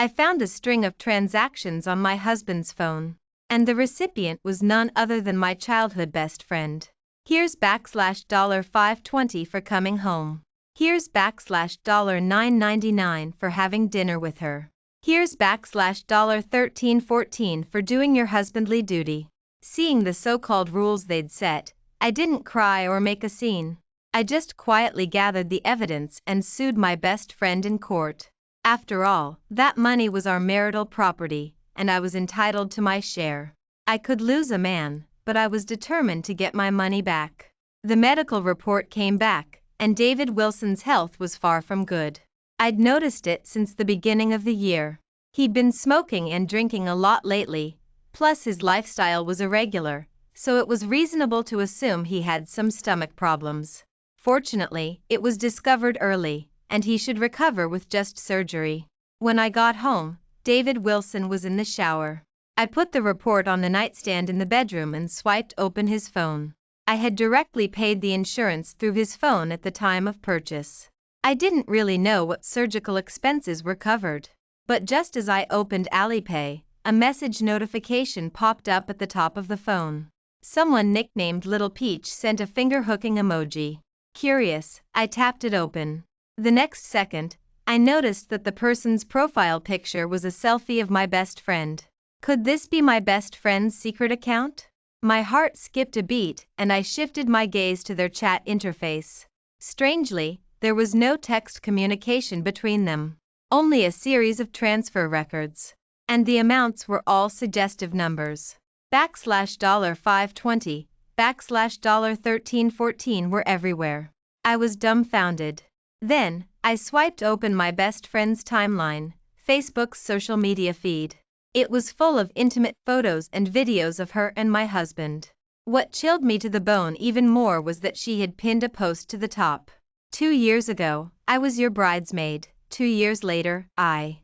I found a string of transactions on my husband's phone, and the recipient was none other than my childhood best friend. Here's $520 for coming home. Here's $9.99 for having dinner with her. Here's $13.14 for doing your husbandly duty. Seeing the so-called rules they'd set, I didn't cry or make a scene. I just quietly gathered the evidence and sued my best friend in court. After all, that money was our marital property, and I was entitled to my share. I could lose a man, but I was determined to get my money back. The medical report came back, and David Wilson's health was far from good. I'd noticed it since the beginning of the year. He'd been smoking and drinking a lot lately, plus his lifestyle was irregular, so it was reasonable to assume he had some stomach problems. Fortunately, it was discovered early, and he should recover with just surgery. When I got home, David Wilson was in the shower. I put the report on the nightstand in the bedroom and swiped open his phone. I had directly paid the insurance through his phone at the time of purchase. I didn't really know what surgical expenses were covered. But just as I opened Alipay, a message notification popped up at the top of the phone. Someone nicknamed Little Peach sent a finger-hooking emoji. Curious, I tapped it open. The next second, I noticed that the person's profile picture was a selfie of my best friend. Could this be my best friend's secret account? My heart skipped a beat, and I shifted my gaze to their chat interface. Strangely, there was no text communication between them, only a series of transfer records. And the amounts were all suggestive numbers. $520, $1314 were everywhere. I was dumbfounded. Then, I swiped open my best friend's timeline, Facebook's social media feed. It was full of intimate photos and videos of her and my husband. What chilled me to the bone even more was that she had pinned a post to the top. 2 years ago, I was your bridesmaid. 2 years later, I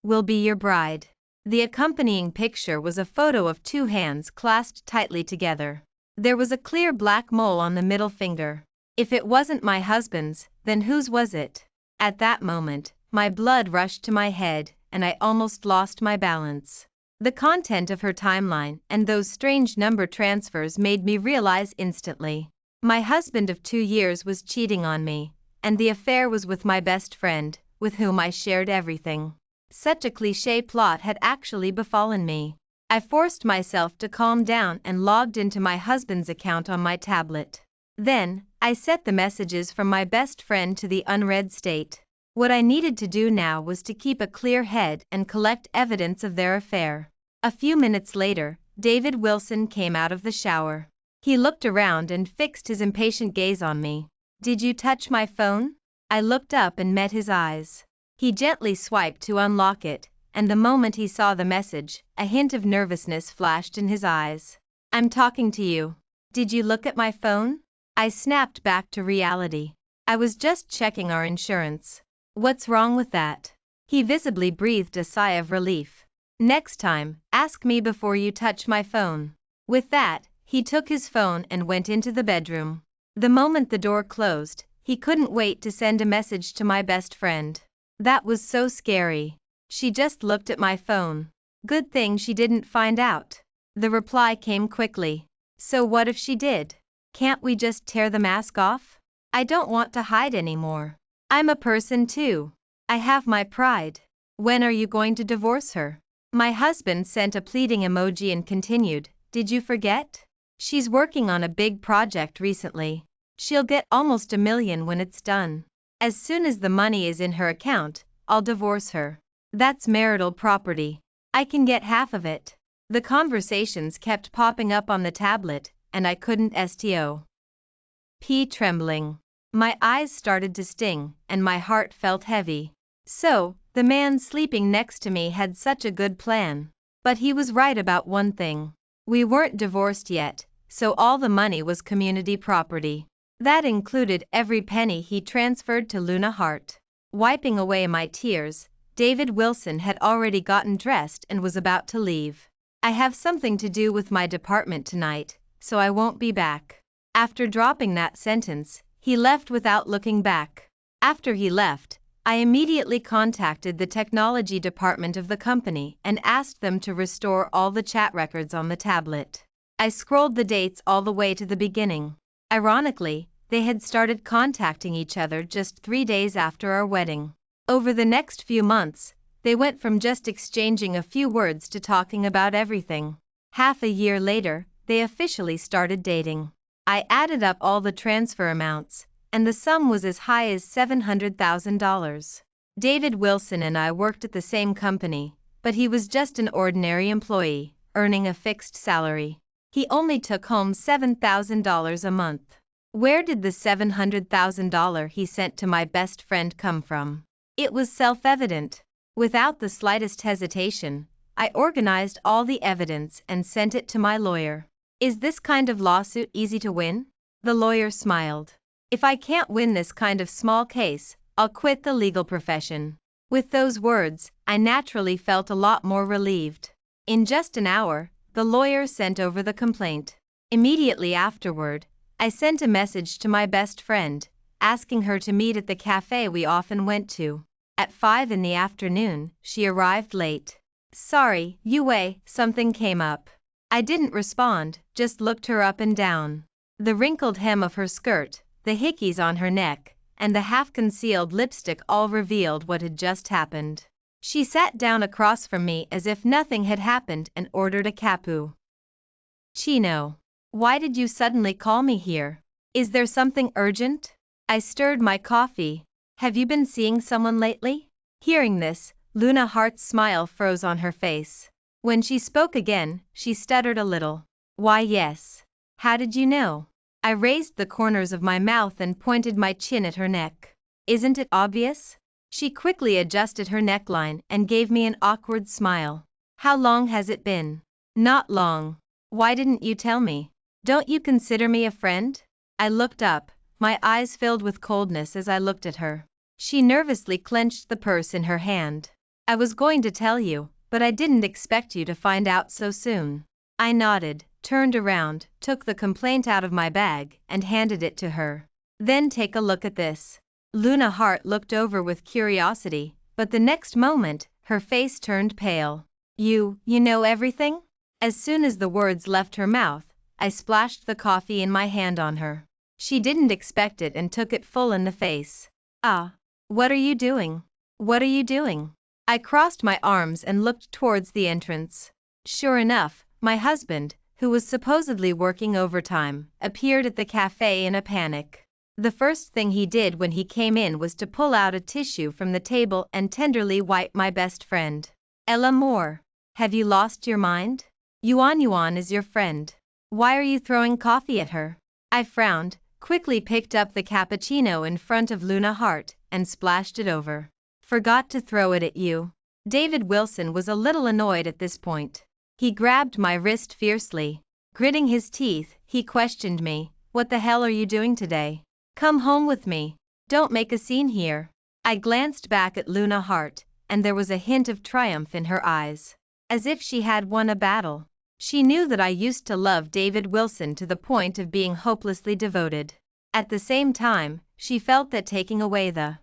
will be your bride. The accompanying picture was a photo of 2 hands clasped tightly together. There was a clear black mole on the middle finger. If it wasn't my husband's, then whose was it? At that moment, my blood rushed to my head, and I almost lost my balance. The content of her timeline and those strange number transfers made me realize instantly. My husband of 2 years was cheating on me, and the affair was with my best friend, with whom I shared everything. Such a cliché plot had actually befallen me. I forced myself to calm down and logged into my husband's account on my tablet. Then, I set the messages from my best friend to the unread state. What I needed to do now was to keep a clear head and collect evidence of their affair. A few minutes later, David Wilson came out of the shower. He looked around and fixed his impatient gaze on me. "Did you touch my phone?" I looked up and met his eyes. He gently swiped to unlock it, and the moment he saw the message, a hint of nervousness flashed in his eyes. "I'm talking to you. Did you look at my phone?" I snapped back to reality. "I was just checking our insurance." "What's wrong with that?" He visibly breathed a sigh of relief. "Next time, ask me before you touch my phone." With that, he took his phone and went into the bedroom. The moment the door closed, he couldn't wait to send a message to my best friend. That was so scary. "She just looked at my phone. Good thing she didn't find out." The reply came quickly. "So what if she did? Can't we just tear the mask off? I don't want to hide anymore. I'm a person too. I have my pride. When are you going to divorce her?" My husband sent a pleading emoji and continued, "Did you forget? She's working on a big project recently. She'll get almost $1 million when it's done. As soon as the money is in her account, I'll divorce her. That's marital property. I can get half of it." The conversations kept popping up on the tablet, and I couldn't stop trembling. My eyes started to sting, and my heart felt heavy. So, the man sleeping next to me had such a good plan. But he was right about one thing. We weren't divorced yet, so all the money was community property. That included every penny he transferred to Luna Hart. Wiping away my tears, David Wilson had already gotten dressed and was about to leave. "I have something to do with my department tonight, so I won't be back." After dropping that sentence, he left without looking back. After he left, I immediately contacted the technology department of the company and asked them to restore all the chat records on the tablet. I scrolled the dates all the way to the beginning. Ironically, they had started contacting each other just 3 days after our wedding. Over the next few months, they went from just exchanging a few words to talking about everything. Half a year later, they officially started dating. I added up all the transfer amounts, and the sum was as high as $700,000. David Wilson and I worked at the same company, but he was just an ordinary employee, earning a fixed salary. He only took home $7,000 a month. Where did the $700,000 he sent to my best friend come from? It was self-evident. Without the slightest hesitation, I organized all the evidence and sent it to my lawyer. Is this kind of lawsuit easy to win? The lawyer smiled. If I can't win this kind of small case, I'll quit the legal profession. With those words, I naturally felt a lot more relieved. In just an hour, the lawyer sent over the complaint. Immediately afterward, I sent a message to my best friend, asking her to meet at the cafe we often went to. At 5 in the afternoon, she arrived late. Sorry, Yue, something came up. I didn't respond, just looked her up and down. The wrinkled hem of her skirt, the hickeys on her neck, and the half-concealed lipstick all revealed what had just happened. She sat down across from me as if nothing had happened and ordered a cappuccino. Why did you suddenly call me here? Is there something urgent? I stirred my coffee. Have you been seeing someone lately? Hearing this, Luna Hart's smile froze on her face. When she spoke again, she stuttered a little. Why yes. How did you know? I raised the corners of my mouth and pointed my chin at her neck. Isn't it obvious? She quickly adjusted her neckline and gave me an awkward smile. How long has it been? Not long. Why didn't you tell me? Don't you consider me a friend? I looked up, my eyes filled with coldness as I looked at her. She nervously clenched the purse in her hand. I was going to tell you, but I didn't expect you to find out so soon. I nodded, turned around, took the complaint out of my bag, and handed it to her. Then take a look at this. Luna Hart looked over with curiosity, but the next moment, her face turned pale. You know everything? As soon as the words left her mouth, I splashed the coffee in my hand on her. She didn't expect it and took it full in the face. Ah, what are you doing? What are you doing? I crossed my arms and looked towards the entrance. Sure enough, my husband, who was supposedly working overtime, appeared at the cafe in a panic. The first thing he did when he came in was to pull out a tissue from the table and tenderly wipe my best friend. Ella Moore, have you lost your mind? Yuan is your friend. Why are you throwing coffee at her? I frowned, quickly picked up the cappuccino in front of Luna Hart, and splashed it over. Forgot to throw it at you. David Wilson was a little annoyed at this point. He grabbed my wrist fiercely. Gritting his teeth, he questioned me. What the hell are you doing today? Come home with me. Don't make a scene here. I glanced back at Luna Hart, and there was a hint of triumph in her eyes. As if she had won a battle. She knew that I used to love David Wilson to the point of being hopelessly devoted. At the same time, she felt that taking away the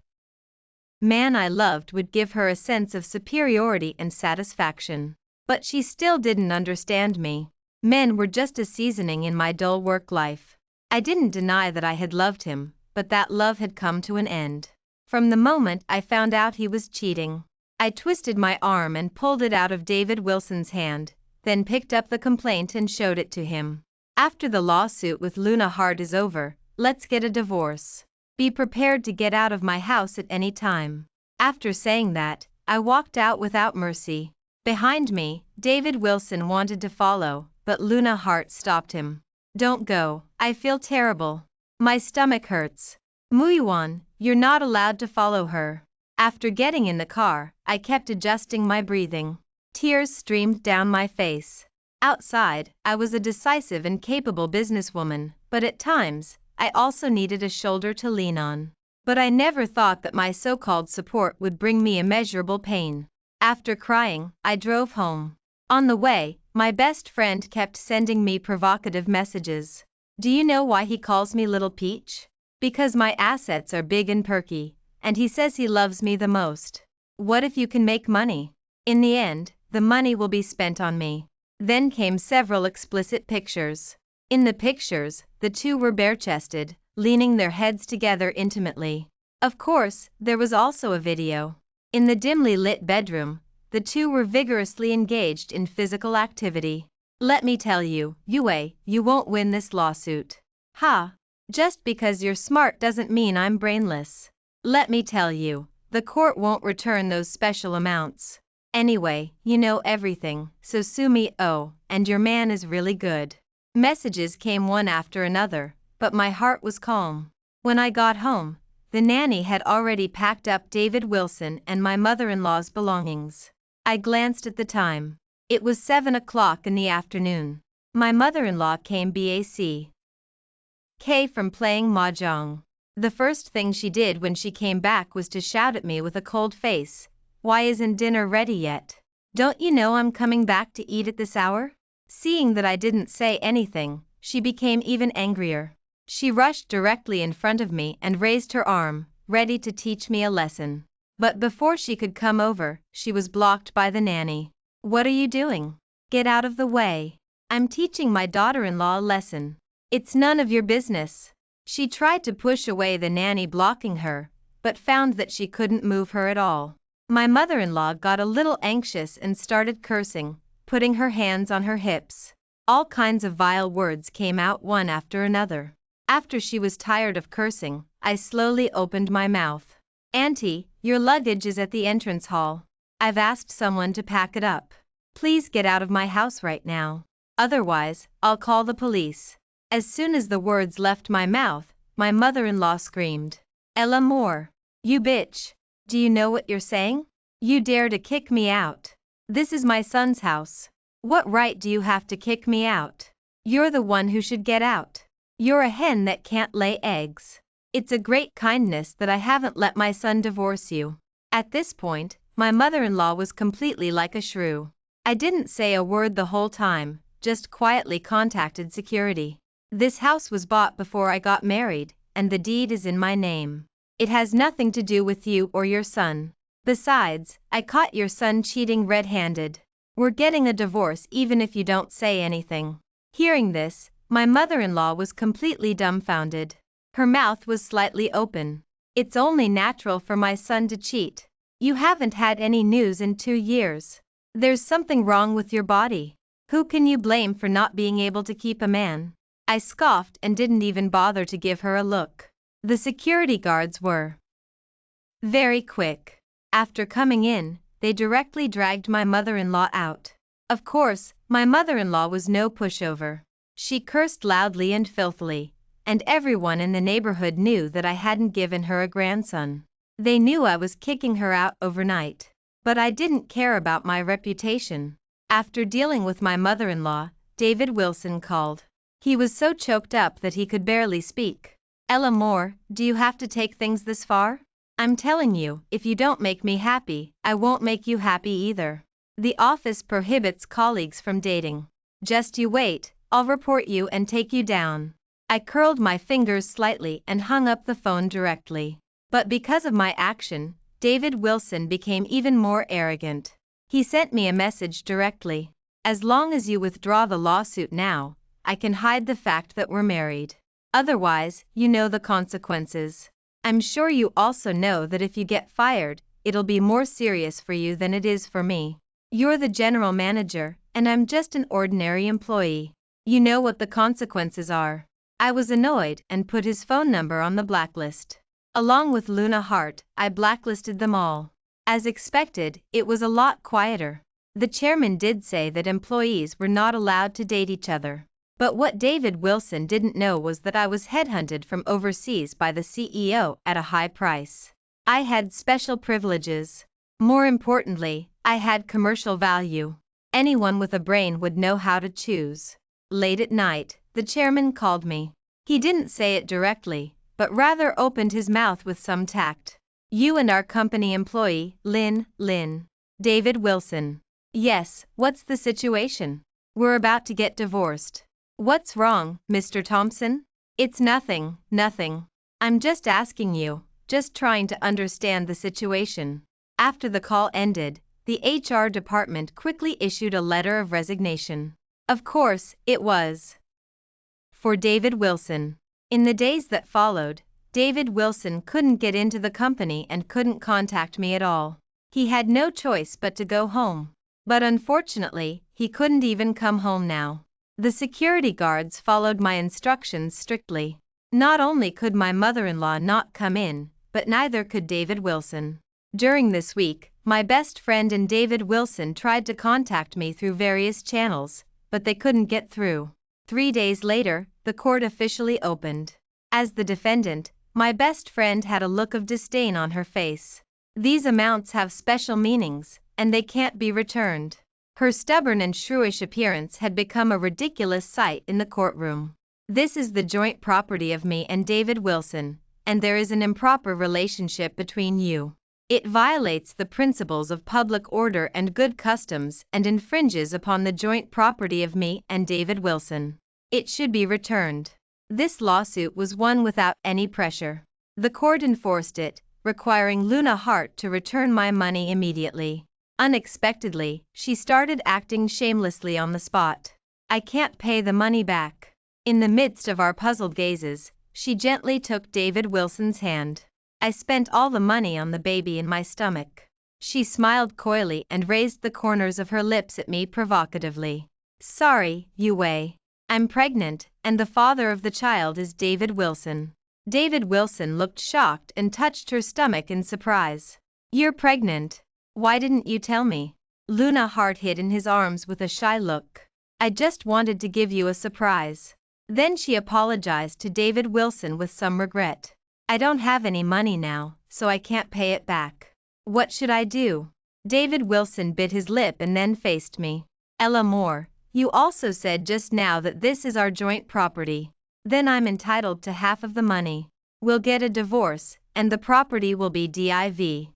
man I loved would give her a sense of superiority and satisfaction. But she still didn't understand me. Men were just a seasoning in my dull work life. I didn't deny that I had loved him, but that love had come to an end. From the moment I found out he was cheating, I twisted my arm and pulled it out of David Wilson's hand, then picked up the complaint and showed it to him. After the lawsuit with Luna Hart is over, let's get a divorce. Be prepared to get out of my house at any time. After saying that, I walked out without mercy. Behind me, David Wilson wanted to follow, but Luna Hart stopped him. Don't go, I feel terrible. My stomach hurts. Muyuan, you're not allowed to follow her. After getting in the car, I kept adjusting my breathing. Tears streamed down my face. Outside, I was a decisive and capable businesswoman, but at times, I also needed a shoulder to lean on. But I never thought that my so-called support would bring me immeasurable pain. After crying, I drove home. On the way, my best friend kept sending me provocative messages. Do you know why he calls me Little Peach? Because my assets are big and perky, and he says he loves me the most. What if you can make money? In the end, the money will be spent on me. Then came several explicit pictures. In the pictures, the two were bare-chested, leaning their heads together intimately. Of course, there was also a video. In the dimly lit bedroom, the two were vigorously engaged in physical activity. Let me tell you, you won't win this lawsuit. Ha! Just because you're smart doesn't mean I'm brainless. Let me tell you, the court won't return those special amounts. Anyway, you know everything, so sue me. Oh, and your man is really good. Messages came one after another, but my heart was calm. When I got home, the nanny had already packed up David Wilson and my mother-in-law's belongings. I glanced at the time. It was 7 o'clock in the afternoon. My mother-in-law came back from playing mahjong. The first thing she did when she came back was to shout at me with a cold face, "Why isn't dinner ready yet? Don't you know I'm coming back to eat at this hour?" Seeing that I didn't say anything, she became even angrier. She rushed directly in front of me and raised her arm, ready to teach me a lesson. But before she could come over, she was blocked by the nanny. "What are you doing? Get out of the way. I'm teaching my daughter-in-law a lesson. It's none of your business." She tried to push away the nanny blocking her, but found that she couldn't move her at all. My mother-in-law got a little anxious and started cursing, putting her hands on her hips. All kinds of vile words came out one after another. After she was tired of cursing, I slowly opened my mouth. "Auntie, your luggage is at the entrance hall. I've asked someone to pack it up. Please get out of my house right now. Otherwise, I'll call the police." As soon as the words left my mouth, my mother-in-law screamed, "Ella Moore, you bitch. Do you know what you're saying? You dare to kick me out? This is my son's house. What right do you have to kick me out? You're the one who should get out. You're a hen that can't lay eggs. It's a great kindness that I haven't let my son divorce you." At this point, my mother-in-law was completely like a shrew. I didn't say a word the whole time, just quietly contacted security. "This house was bought before I got married, and the deed is in my name. It has nothing to do with you or your son. Besides, I caught your son cheating red-handed. We're getting a divorce even if you don't say anything." Hearing this, my mother-in-law was completely dumbfounded. Her mouth was slightly open. "It's only natural for my son to cheat. You haven't had any news in 2 years. There's something wrong with your body. Who can you blame for not being able to keep a man?" I scoffed and didn't even bother to give her a look. The security guards were very quick. After coming in, they directly dragged my mother-in-law out. Of course, my mother-in-law was no pushover. She cursed loudly and filthily, and everyone in the neighborhood knew that I hadn't given her a grandson. They knew I was kicking her out overnight. But I didn't care about my reputation. After dealing with my mother-in-law, David Wilson called. He was so choked up that he could barely speak. "Ella Moore, do you have to take things this far? I'm telling you, if you don't make me happy, I won't make you happy either. The office prohibits colleagues from dating. Just you wait, I'll report you and take you down." I curled my fingers slightly and hung up the phone directly. But because of my action, David Wilson became even more arrogant. He sent me a message directly. "As long as you withdraw the lawsuit now, I can hide the fact that we're married. Otherwise, you know the consequences. I'm sure you also know that if you get fired, it'll be more serious for you than it is for me. You're the general manager, and I'm just an ordinary employee. You know what the consequences are." I was annoyed and put his phone number on the blacklist. Along with Luna Hart, I blacklisted them all. As expected, it was a lot quieter. The chairman did say that employees were not allowed to date each other. But what David Wilson didn't know was that I was headhunted from overseas by the CEO at a high price. I had special privileges. More importantly, I had commercial value. Anyone with a brain would know how to choose. Late at night, the chairman called me. He didn't say it directly, but rather opened his mouth with some tact. "You and our company employee, Lynn. David Wilson." "Yes, what's the situation?" "We're about to get divorced." "What's wrong, Mr. Thompson?" "It's nothing. I'm just asking you, just trying to understand the situation. After the call ended, the HR department quickly issued a letter of resignation. Of course, it was for David Wilson. In the days that followed, David Wilson couldn't get into the company and couldn't contact me at all. He had no choice but to go home. But unfortunately, he couldn't even come home now. The security guards followed my instructions strictly. Not only could my mother-in-law not come in, but neither could David Wilson. During this week, my best friend and David Wilson tried to contact me through various channels, but they couldn't get through. 3 days later, the court officially opened. As the defendant, my best friend had a look of disdain on her face. These amounts have special meanings, and they can't be returned. Her stubborn and shrewish appearance had become a ridiculous sight in the courtroom. This is the joint property of me and David Wilson, and there is an improper relationship between you. It violates the principles of public order and good customs and infringes upon the joint property of me and David Wilson. It should be returned. This lawsuit was won without any pressure. The court enforced it, requiring Luna Hart to return my money immediately. Unexpectedly, she started acting shamelessly on the spot. I can't pay the money back. In the midst of our puzzled gazes, she gently took David Wilson's hand. I spent all the money on the baby in my stomach. She smiled coyly and raised the corners of her lips at me provocatively. Sorry, Yue. I'm pregnant, and the father of the child is David Wilson. David Wilson looked shocked and touched her stomach in surprise. You're pregnant? Why didn't you tell me? Luna Hart hid in his arms with a shy look. I just wanted to give you a surprise. Then she apologized to David Wilson with some regret. I don't have any money now, so I can't pay it back. What should I do? David Wilson bit his lip and then faced me. Ella Moore, you also said just now that this is our joint property. Then I'm entitled to half of the money. We'll get a divorce, and the property will be divided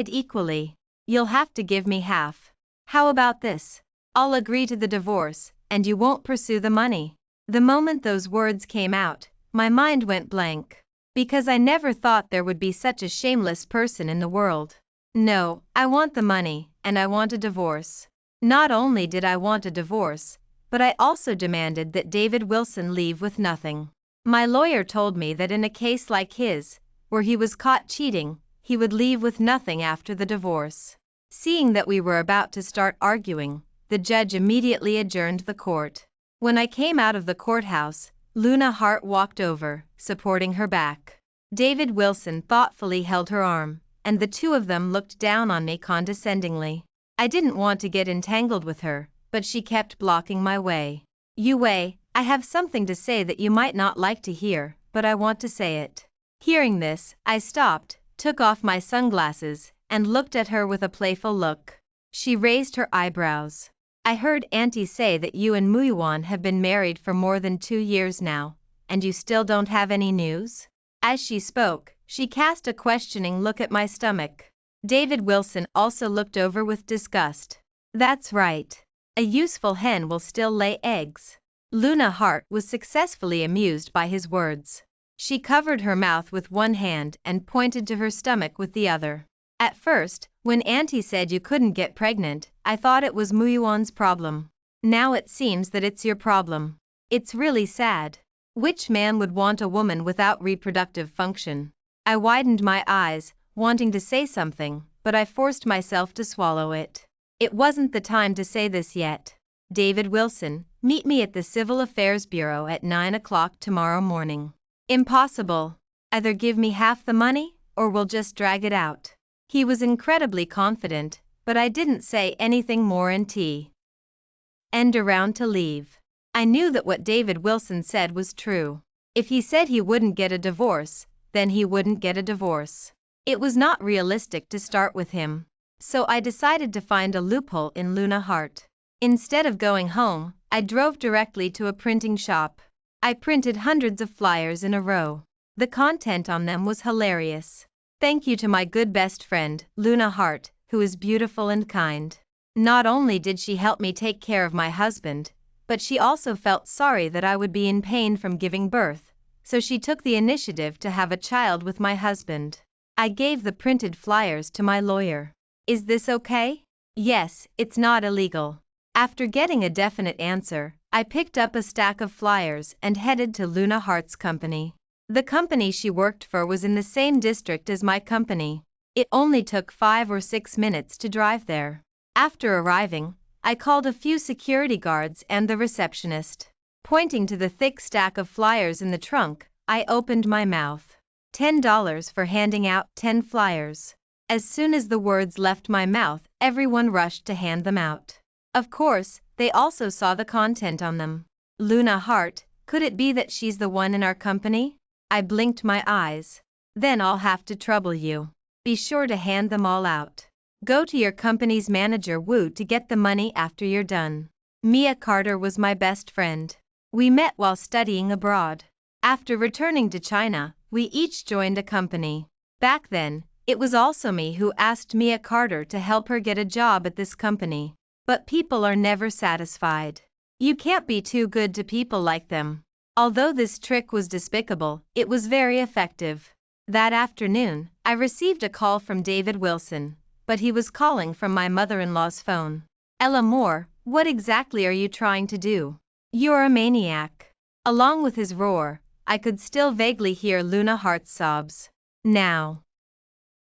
equally. You'll have to give me half. How about this? I'll agree to the divorce, and you won't pursue the money. The moment those words came out, my mind went blank. Because I never thought there would be such a shameless person in the world. No, I want the money, and I want a divorce. Not only did I want a divorce, but I also demanded that David Wilson leave with nothing. My lawyer told me that in a case like his, where he was caught cheating, he would leave with nothing after the divorce. Seeing that we were about to start arguing, the judge immediately adjourned the court. When I came out of the courthouse, Luna Hart walked over, supporting her back. David Wilson thoughtfully held her arm, and the two of them looked down on me condescendingly. I didn't want to get entangled with her, but she kept blocking my way. Yue, I have something to say that you might not like to hear, but I want to say it. Hearing this, I stopped, took off my sunglasses, and looked at her with a playful look. She raised her eyebrows. I heard Auntie say that you and Muyuan have been married for more than 2 years now, and you still don't have any news? As she spoke, she cast a questioning look at my stomach. David Wilson also looked over with disgust. That's right. A useful hen will still lay eggs. Luna Hart was successfully amused by his words. She covered her mouth with one hand and pointed to her stomach with the other. At first, when Auntie said you couldn't get pregnant, I thought it was Muyuan's problem. Now it seems that it's your problem. It's really sad. Which man would want a woman without reproductive function? I widened my eyes, wanting to say something, but I forced myself to swallow it. It wasn't the time to say this yet. David Wilson, meet me at the Civil Affairs Bureau at 9 o'clock tomorrow morning. Impossible. Either give me half the money, or we'll just drag it out. He was incredibly confident, but I didn't say anything more and around to leave. I knew that what David Wilson said was true. If he said he wouldn't get a divorce, then he wouldn't get a divorce. It was not realistic to start with him. So I decided to find a loophole in Luna Hart. Instead of going home, I drove directly to a printing shop. I printed hundreds of flyers in a row. The content on them was hilarious. Thank you to my good best friend, Luna Hart, who is beautiful and kind. Not only did she help me take care of my husband, but she also felt sorry that I would be in pain from giving birth, so she took the initiative to have a child with my husband. I gave the printed flyers to my lawyer. Is this okay? Yes, it's not illegal. After getting a definite answer, I picked up a stack of flyers and headed to Luna Hart's company. The company she worked for was in the same district as my company. It only took 5 or 6 minutes to drive there. After arriving, I called a few security guards and the receptionist. Pointing to the thick stack of flyers in the trunk, I opened my mouth. $10 for handing out 10 flyers. As soon as the words left my mouth, everyone rushed to hand them out. Of course, they also saw the content on them. Luna Hart, could it be that she's the one in our company? I blinked my eyes. Then I'll have to trouble you. Be sure to hand them all out. Go to your company's manager Wu to get the money after you're done. Mia Carter was my best friend. We met while studying abroad. After returning to China, we each joined a company. Back then, it was also me who asked Mia Carter to help her get a job at this company. But people are never satisfied. You can't be too good to people like them. Although this trick was despicable, it was very effective. That afternoon, I received a call from David Wilson, but he was calling from my mother-in-law's phone. Ella Moore, what exactly are you trying to do? You're a maniac. Along with his roar, I could still vaguely hear Luna Hart's sobs. Now,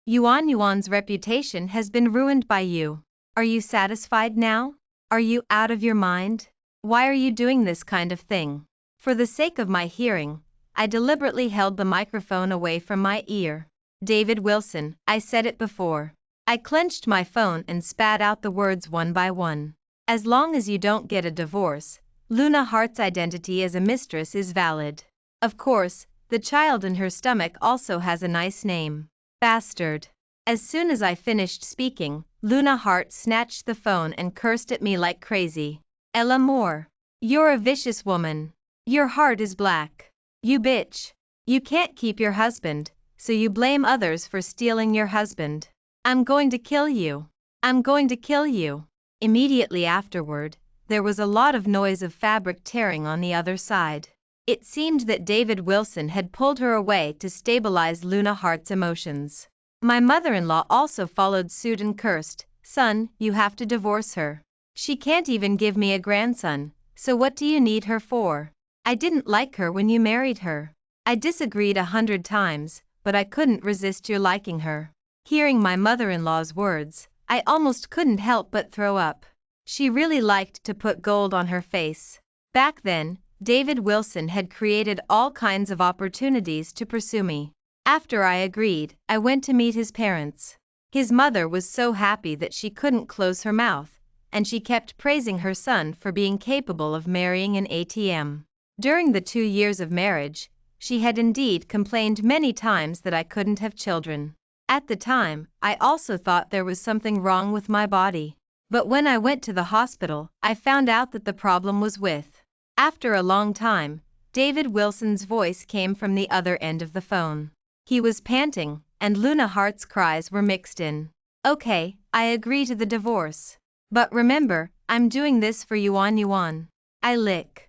Yuan's reputation has been ruined by you. Are you satisfied now? Are you out of your mind? Why are you doing this kind of thing? For the sake of my hearing, I deliberately held the microphone away from my ear. David Wilson, I said it before. I clenched my phone and spat out the words one by one. As long as you don't get a divorce, Luna Hart's identity as a mistress is valid. Of course, the child in her stomach also has a nice name. Bastard. As soon as I finished speaking, Luna Hart snatched the phone and cursed at me like crazy. Ella Moore. You're a vicious woman. Your heart is black. You bitch. You can't keep your husband, so you blame others for stealing your husband. I'm going to kill you. I'm going to kill you. Immediately afterward, there was a lot of noise of fabric tearing on the other side. It seemed that David Wilson had pulled her away to stabilize Luna Hart's emotions. My mother-in-law also followed suit and cursed, "Son, you have to divorce her. She can't even give me a grandson, so what do you need her for? I didn't like her when you married her." I disagreed 100 times, but I couldn't resist your liking her. Hearing my mother-in-law's words, I almost couldn't help but throw up. She really liked to put gold on her face. Back then, David Wilson had created all kinds of opportunities to pursue me. After I agreed, I went to meet his parents. His mother was so happy that she couldn't close her mouth, and she kept praising her son for being capable of marrying an ATM. During the 2 years of marriage, she had indeed complained many times that I couldn't have children. At the time, I also thought there was something wrong with my body. But when I went to the hospital, I found out that the problem was with. After a long time, David Wilson's voice came from the other end of the phone. He was panting, and Luna Hart's cries were mixed in. Okay, I agree to the divorce. But remember, I'm doing this for Yuan. I lick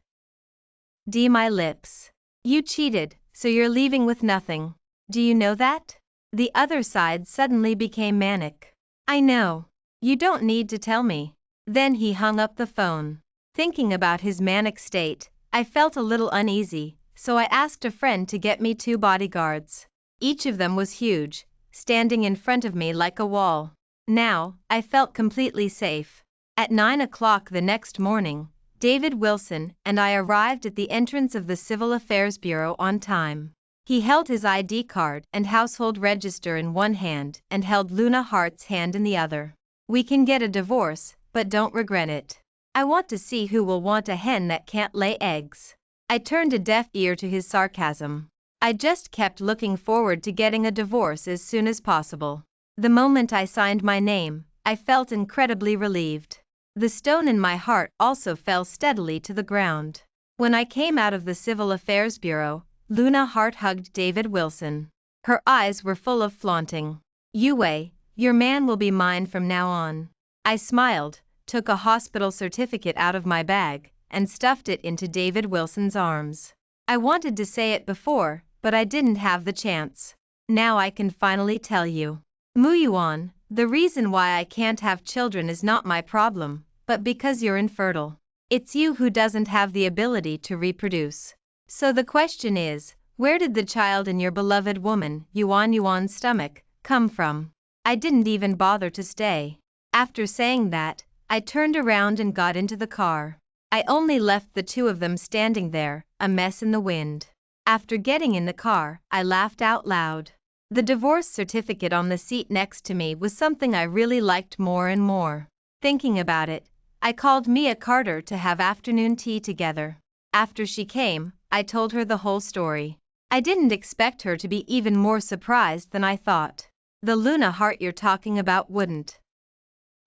my lips. You cheated, so you're leaving with nothing. Do you know that? The other side suddenly became manic. I know. You don't need to tell me. Then he hung up the phone. Thinking about his manic state, I felt a little uneasy, so I asked a friend to get me 2 bodyguards. Each of them was huge, standing in front of me like a wall. Now, I felt completely safe. At 9 o'clock the next morning, David Wilson and I arrived at the entrance of the Civil Affairs Bureau on time. He held his ID card and household register in one hand and held Luna Hart's hand in the other. We can get a divorce, but don't regret it. I want to see who will want a hen that can't lay eggs. I turned a deaf ear to his sarcasm. I just kept looking forward to getting a divorce as soon as possible. The moment I signed my name, I felt incredibly relieved. The stone in my heart also fell steadily to the ground. When I came out of the Civil Affairs Bureau, Luna Hart hugged David Wilson. Her eyes were full of flaunting. Yue, your man will be mine from now on. I smiled, took a hospital certificate out of my bag, and stuffed it into David Wilson's arms. I wanted to say it before, but I didn't have the chance. Now I can finally tell you. Muyuan, the reason why I can't have children is not my problem, but because you're infertile. It's you who doesn't have the ability to reproduce. So the question is, where did the child in your beloved woman, Yuan's stomach, come from? I didn't even bother to stay. After saying that, I turned around and got into the car. I only left the two of them standing there, a mess in the wind. After getting in the car, I laughed out loud. The divorce certificate on the seat next to me was something I really liked more and more. Thinking about it, I called Mia Carter to have afternoon tea together. After she came, I told her the whole story. I didn't expect her to be even more surprised than I thought. The Luna heart you're talking about wouldn't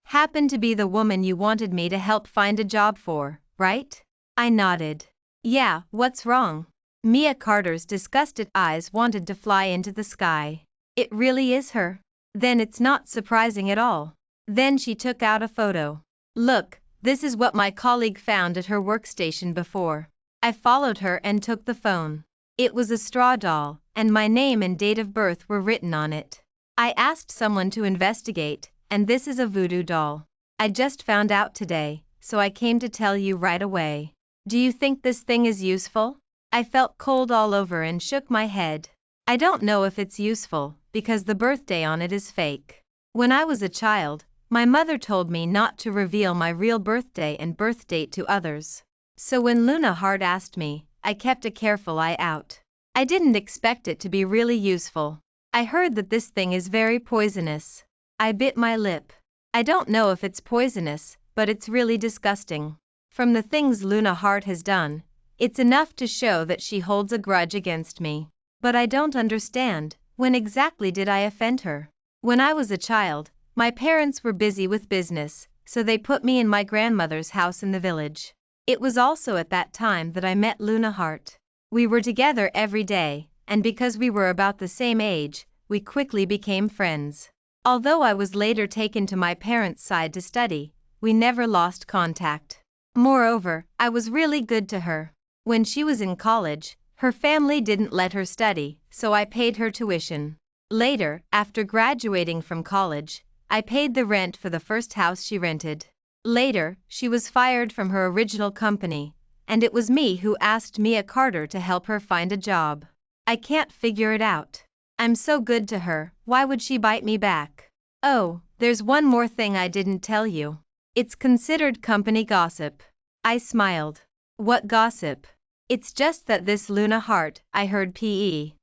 happen to be the woman you wanted me to help find a job for, right? I nodded. Yeah, what's wrong? Mia Carter's disgusted eyes wanted to fly into the sky. It really is her? Then it's not surprising at all. Then she took out a photo. Look, this is what my colleague found at her workstation before. I followed her and took the phone. It was a straw doll, and my name and date of birth were written on it. I asked someone to investigate, and this is a voodoo doll. I just found out today, so I came to tell you right away. Do you think this thing is useful? I felt cold all over and shook my head. I don't know if it's useful, because the birthday on it is fake. When I was a child, my mother told me not to reveal my real birthday and birth date to others. So when Luna Heart asked me, I kept a careful eye out. I didn't expect it to be really useful. I heard that this thing is very poisonous. I bit my lip. I don't know if it's poisonous, but it's really disgusting. From the things Luna Heart has done, it's enough to show that she holds a grudge against me. But I don't understand, when exactly did I offend her? When I was a child, my parents were busy with business, so they put me in my grandmother's house in the village. It was also at that time that I met Luna Heart. We were together every day, and because we were about the same age, we quickly became friends. Although I was later taken to my parents' side to study, we never lost contact. Moreover, I was really good to her. When she was in college, her family didn't let her study, so I paid her tuition. Later, after graduating from college, I paid the rent for the first house she rented. Later, she was fired from her original company, and it was me who asked Mia Carter to help her find a job. I can't figure it out. I'm so good to her, why would she bite me back? Oh, there's one more thing I didn't tell you. It's considered company gossip. I smiled. What gossip? It's just that this Luna Heart, I heard P.E.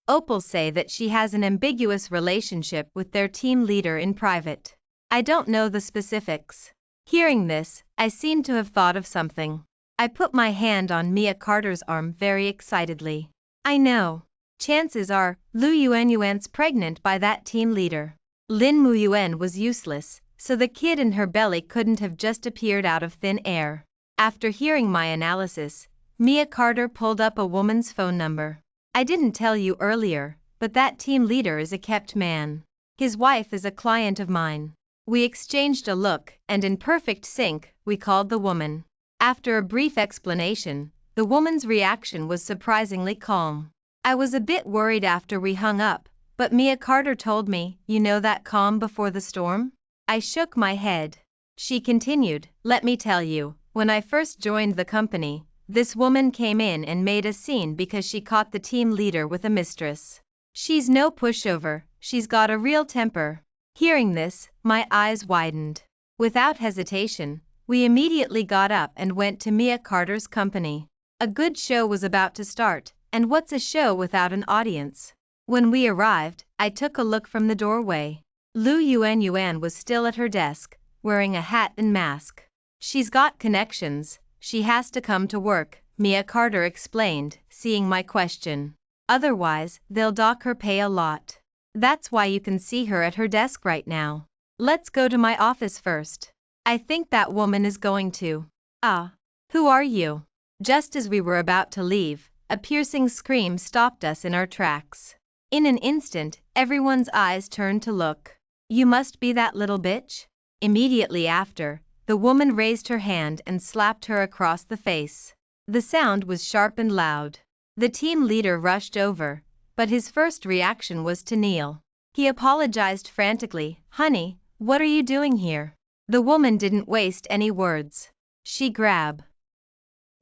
Opal say that she has an ambiguous relationship with their team leader in private. I don't know the specifics. Hearing this, I seemed to have thought of something. I put my hand on Mia Carter's arm very excitedly. I know. Chances are, Lu Yuan's pregnant by that team leader. Lin Muyuan was useless, so the kid in her belly couldn't have just appeared out of thin air. After hearing my analysis, Mia Carter pulled up a woman's phone number. I didn't tell you earlier, but that team leader is a kept man. His wife is a client of mine. We exchanged a look, and in perfect sync, we called the woman. After a brief explanation, the woman's reaction was surprisingly calm. I was a bit worried after we hung up, but Mia Carter told me, you know that calm before the storm? I shook my head. She continued, let me tell you, when I first joined the company, this woman came in and made a scene because she caught the team leader with a mistress. She's no pushover, she's got a real temper. Hearing this, my eyes widened. Without hesitation, we immediately got up and went to Mia Carter's company. A good show was about to start, and what's a show without an audience? When we arrived, I took a look from the doorway. Lu Yuan was still at her desk, wearing a hat and mask. She's got connections, she has to come to work, Mia Carter explained, seeing my question. Otherwise, they'll dock her pay a lot. That's why you can see her at her desk right now. Let's go to my office first. I think that woman is going to. Ah, who are you? Just as we were about to leave, a piercing scream stopped us in our tracks. In an instant, everyone's eyes turned to look. You must be that little bitch? Immediately after, the woman raised her hand and slapped her across the face. The sound was sharp and loud. The team leader rushed over, but his first reaction was to kneel. He apologized frantically. "Honey, what are you doing here?" The woman didn't waste any words. She grabbed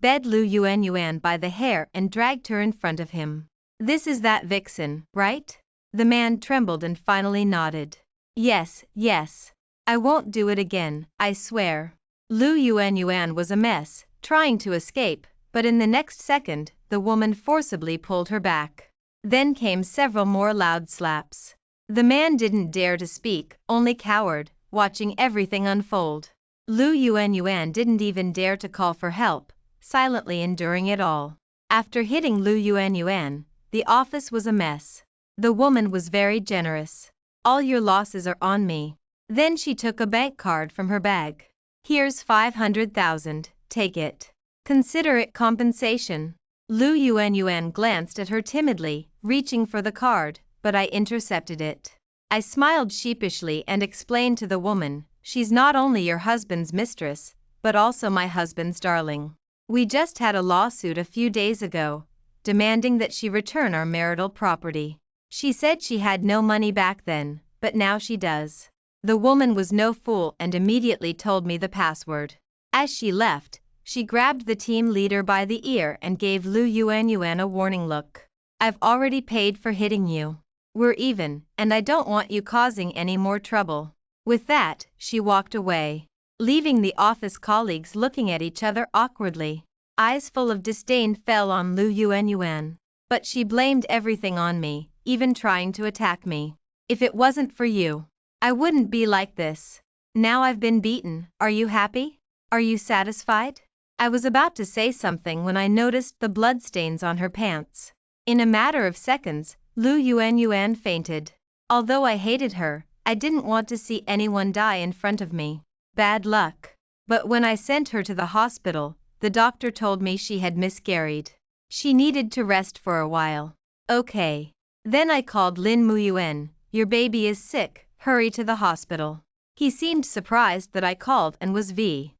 Lu Yuan by the hair and dragged her in front of him. "This is that vixen, right?" The man trembled and finally nodded. "Yes, yes. I won't do it again, I swear." Lu Yuan was a mess, trying to escape, but in the next second, the woman forcibly pulled her back. Then came several more loud slaps. The man didn't dare to speak, only cowered, watching everything unfold. Lu Yuan didn't even dare to call for help, silently enduring it all. After hitting Lu Yuan, the office was a mess. The woman was very generous. "All your losses are on me." Then she took a bank card from her bag. "Here's 500,000, take it. Consider it compensation." Lu Yuan glanced at her timidly, reaching for the card, but I intercepted it. I smiled sheepishly and explained to the woman, "She's not only your husband's mistress, but also my husband's darling. We just had a lawsuit a few days ago, demanding that she return our marital property. She said she had no money back then, but now she does." The woman was no fool and immediately told me the password. As she left, she grabbed the team leader by the ear and gave Lu Yuan a warning look. "I've already paid for hitting you. We're even, and I don't want you causing any more trouble." With that, she walked away, leaving the office colleagues looking at each other awkwardly. Eyes full of disdain fell on Lu Yuan. But she blamed everything on me, even trying to attack me. "If it wasn't for you, I wouldn't be like this. Now I've been beaten, are you happy? Are you satisfied?" I was about to say something when I noticed the bloodstains on her pants. In a matter of seconds, Lu Yuan fainted. Although I hated her, I didn't want to see anyone die in front of me. Bad luck. But when I sent her to the hospital, the doctor told me she had miscarried. She needed to rest for a while. "Okay." Then I called Lin Muyuan. "Your baby is sick, hurry to the hospital." He seemed surprised that I called and was very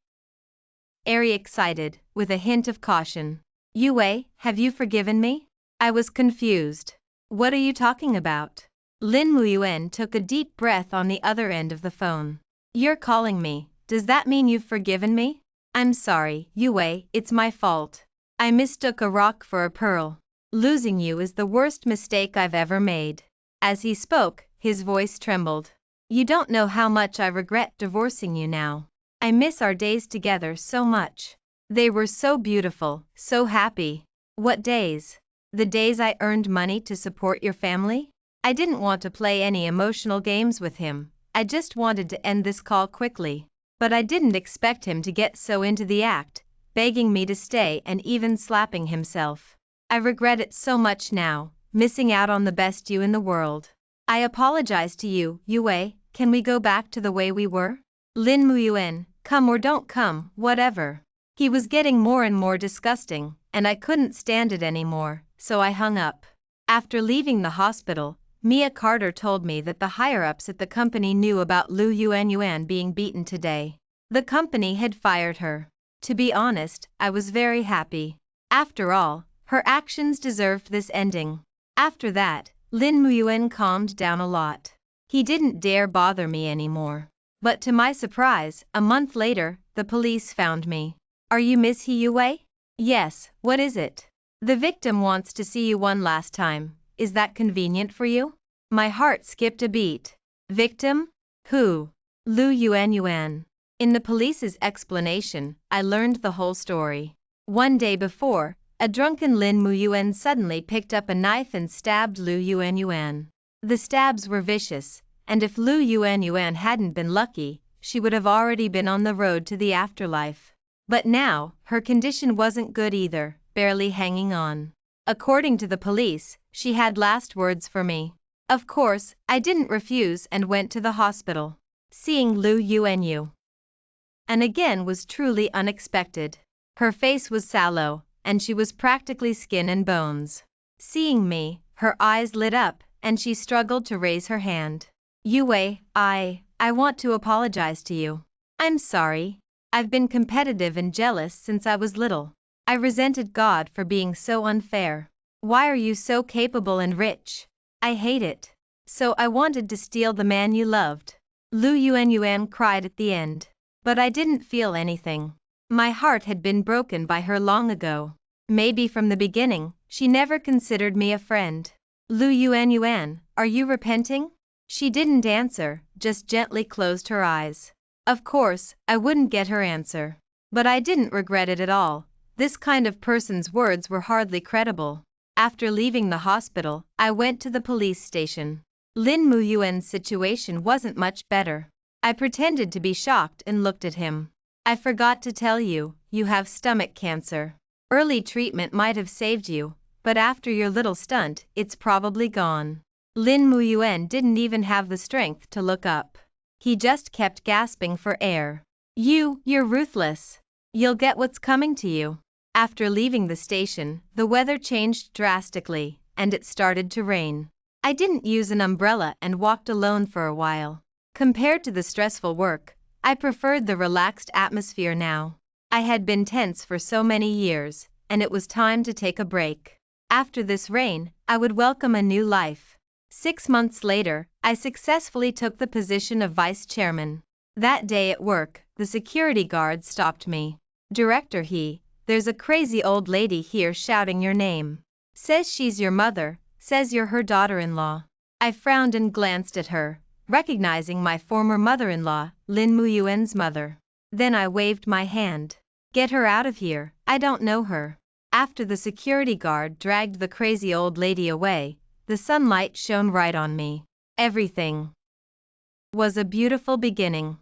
excited, with a hint of caution. "Yue, have you forgiven me?" I was confused. "What are you talking about?" Lin Muyuan took a deep breath on the other end of the phone. "You're calling me, does that mean you've forgiven me?" "I'm sorry, Yue, it's my fault. I mistook a rock for a pearl. Losing you is the worst mistake I've ever made." As he spoke, his voice trembled. "You don't know how much I regret divorcing you now. I miss our days together so much. They were so beautiful, so happy." "What days?" "The days I earned money to support your family." I didn't want to play any emotional games with him. I just wanted to end this call quickly. But I didn't expect him to get so into the act, begging me to stay and even slapping himself. "I regret it so much now, missing out on the best you in the world. I apologize to you, Yue, can we go back to the way we were?" "Lin Muyuan, come or don't come, whatever." He was getting more and more disgusting, and I couldn't stand it anymore, so I hung up. After leaving the hospital, Mia Carter told me that the higher-ups at the company knew about Lu Yuan being beaten today. The company had fired her. To be honest, I was very happy. After all, her actions deserved this ending. After that, Lin Muyuan calmed down a lot. He didn't dare bother me anymore. But to my surprise, a month later, the police found me. "Are you Miss Yue?" "Yes, what is it?" "The victim wants to see you one last time. Is that convenient for you?" My heart skipped a beat. Victim? Who? Lu Yuan. In the police's explanation, I learned the whole story. One day before, a drunken Lin Muyuan suddenly picked up a knife and stabbed Lu Yuan. The stabs were vicious, and if Lu Yuan hadn't been lucky, she would have already been on the road to the afterlife. But now, her condition wasn't good either, barely hanging on. According to the police, she had last words for me. Of course, I didn't refuse and went to the hospital. Seeing Lu Yuan and again was truly unexpected. Her face was sallow, and she was practically skin and bones. Seeing me, her eyes lit up, and she struggled to raise her hand. "Yue, I want to apologize to you. I'm sorry. I've been competitive and jealous since I was little. I resented God for being so unfair. Why are you so capable and rich? I hate it. So I wanted to steal the man you loved. Lu Yuan cried at the end. But I didn't feel anything. My heart had been broken by her long ago. Maybe from the beginning, she never considered me a friend. Lu Yuan, are you repenting? She didn't answer, just gently closed her eyes. Of course, I wouldn't get her answer. But I didn't regret it at all. This kind of person's words were hardly credible. After leaving the hospital, I went to the police station. Lin Muyuan's situation wasn't much better. I pretended to be shocked and looked at him. I forgot to tell you, you have stomach cancer. Early treatment might have saved you, but after your little stunt, it's probably gone. Lin Muyuan didn't even have the strength to look up. He just kept gasping for air. You're ruthless. You'll get what's coming to you. After leaving the station, the weather changed drastically, and it started to rain. I didn't use an umbrella and walked alone for a while. Compared to the stressful work, I preferred the relaxed atmosphere now. I had been tense for so many years, and it was time to take a break. After this rain, I would welcome a new life. 6 months later, I successfully took the position of vice chairman. That day at work, the security guard stopped me. Director there's a crazy old lady here shouting your name. Says she's your mother, says you're her daughter-in-law. I frowned and glanced at her, recognizing my former mother-in-law, Lin Muyuan's mother. Then I waved my hand. Get her out of here, I don't know her. After the security guard dragged the crazy old lady away, the sunlight shone right on me. Everything was a beautiful beginning.